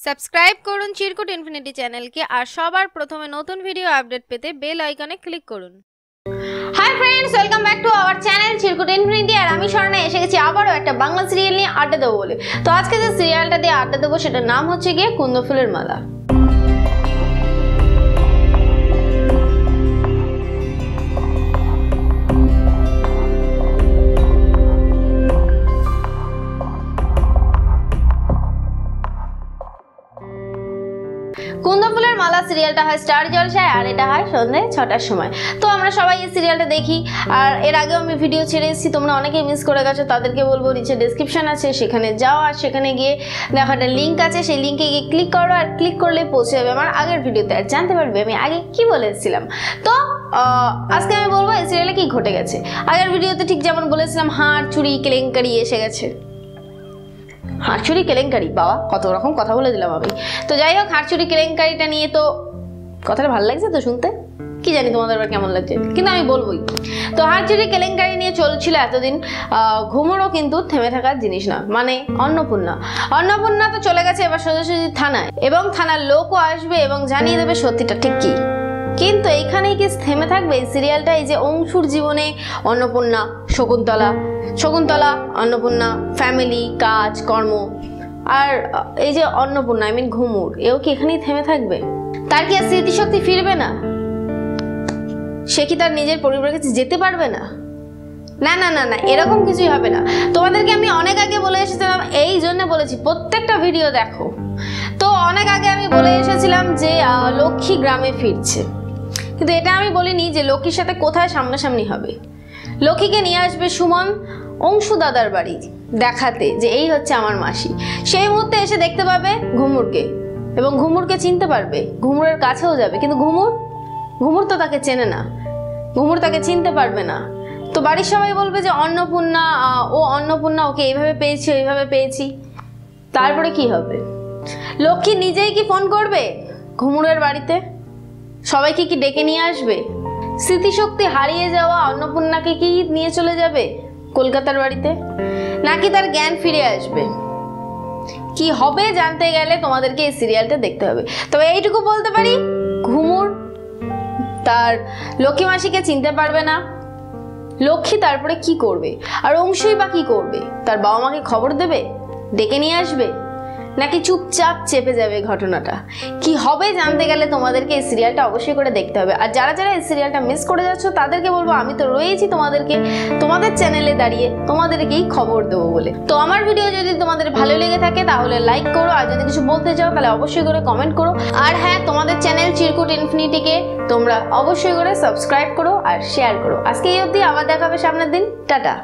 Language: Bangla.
সাবস্ক্রাইব করুন চিরকুট ইনফিনিটি চ্যানেলকে আর সবার প্রথমে নতুন ভিডিও আপডেট পেতে বেল আইকনে ক্লিক করুন। Hi friends, welcome back to our channel Chirkut infinity. আর আমি স্বর্ণা এসে গেছি আবারও একটা বাংলা সিরিয়াল নিয়ে আড্ডা দেবো বলে। তো আজকে যে সিরিয়ালটা দিয়ে আড্ডা দেবো সেটার নাম হচ্ছে গিয়ে কুন্দফুলের মালা। কুন্দফুলের মালা সিরিয়ালটা হয় স্টার জলসায় আর এটা হয় সন্ধ্যে 6টার সময়। তো আমরা সবাই এই সিরিয়ালটা দেখি। আর এর আগেও আমি ভিডিও ছেড়ে এসেছি, তোমরা অনেকেই মিস করে গেছো, তাদেরকে বলবো নিচে ডেসক্রিপশন আছে, সেখানে যাও আর সেখানে গিয়ে দেখো একটা লিঙ্ক আছে, সেই লিঙ্কে গিয়ে ক্লিক করো আর ক্লিক করলে পৌঁছে যাবে আমার আগের ভিডিওতে আর জানতে পারবে আমি আগে কি বলেছিলাম। তো আজকে আমি বলবো এই সিরিয়ালে কি ঘটে গেছে। আগের ভিডিওতে ঠিক যেমন বলেছিলাম হাড় চুরি কেলেঙ্কারি এসে গেছে। হাড়চুরি কেলেঙ্কারি, বাবা কত রকম কথা বলে দিলাম আমি। তো যাই হোক, হাড়চুরি কেলেঙ্কারিটা নিয়ে তো কথাটা ভালো লাগছে তো শুনতে, কি জানি তোমাদের আবার কেমন লাগছে, কিন্তু আমি বলবোই। তো হাড়চুরি কেলেঙ্কারি নিয়ে চলছিল এতদিন। ঘুমোরও কিন্তু থেমে থাকার জিনিস না, মানে অন্নপূর্ণা তো চলে গেছে এবার সোজাসুজি থানায়, এবং থানার লোকও আসবে এবং জানিয়ে দেবে সত্যিটা ঠিক কি। কিন্তু এইখানেই কি থেমে থাকবে এই সিরিয়ালটা? এই যে অংশুর জীবনে অন্নপূর্ণা, শকুন্তলা অন্নপূর্ণা, ফ্যামিলি, কাজ কর্ম, আর এই যে অন্নপূর্ণা আই মিন ঘুমুর, এও কি এখানেই থেমে থাকবে? তার কি আর স্মৃতিশক্তি ফিরবে না? সে কি তার নিজের পরিবারের কাছে যেতে পারবে না? না না না না, এরকম কিছুই হবে না। তোমাদেরকে আমি অনেক আগে বলে এসেছিলাম, এই জন্য বলেছি প্রত্যেকটা ভিডিও দেখো। তো অনেক আগে আমি বলে এসেছিলাম যে লক্ষ্মী গ্রামে ফিরছে, কিন্তু এটা আমি বলিনি যে লক্ষ্মীর সাথে কোথায় সামনাসামনি হবে। লক্ষ্মীকে নিয়ে আসবে সুমন অংশু দাদার বাড়ি দেখাতে যে এই হচ্ছে আমার মাসি। সেই মুহূর্তে এসে দেখতে পাবে ঘুমুরকে, এবং ঘুমুরকে চিনতে পারবে, ঘুমুরের কাছেও যাবে, কিন্তু ঘুমুর তো তাকে চেনে না, ঘুমুর তাকে চিনতে পারবে না। তো বাড়ির সবাই বলবে যে অন্নপূর্ণা ওকে এইভাবে পেয়েছি ওইভাবে পেয়েছি। তারপরে কি হবে? লক্ষ্মী নিজেই কি ফোন করবে ঘুমুরের বাড়িতে? সবাইকে কি ডেকে নিয়ে আসবে? স্মৃতিশক্তি হারিয়ে যাওয়া অন্নপূর্ণাকে কি নিয়ে চলে যাবে কলকাতার বাড়িতে, নাকি তার জ্ঞান ফিরে আসবে? কি হবে জানতে গেলে তোমাদেরকে এই সিরিয়ালটা দেখতে হবে। তবে এইটুকু বলতে পারি, ঘুমুর তার লক্ষ্মী মাসিকে চিনতে পারবে না। লক্ষ্মী তারপরে কি করবে? আর অংশুই বা কি করবে? তার বাবা মাকে খবর দেবে, ডেকে নিয়ে আসবে, নাকি চুপচাপ চেপে যাবে ঘটনাটা? কি হবে জানতে গেলে তোমাদেরকে এই সিরিয়ালটা অবশ্যই করে দেখতে হবে। আর যারা যারা এই সিরিয়ালটা মিস করে যাচ্ছ তাদেরকে বলবো আমি তো রয়েছি তোমাদের চ্যানেলে দাঁড়িয়ে তোমাদেরকেই খবর দেবো বলে। তো আমার ভিডিও যদি তোমাদের ভালো লেগে থাকে তাহলে লাইক করো, আর যদি কিছু বলতে চাও তাহলে অবশ্যই করে কমেন্ট করো। আর হ্যাঁ, তোমাদের চ্যানেল চিরকুট ইনফিনিটিকে তোমরা অবশ্যই করে সাবস্ক্রাইব করো আর শেয়ার করো। আজকে এই অবধি, আবার দেখা হবে সামনের দিন। টাটা।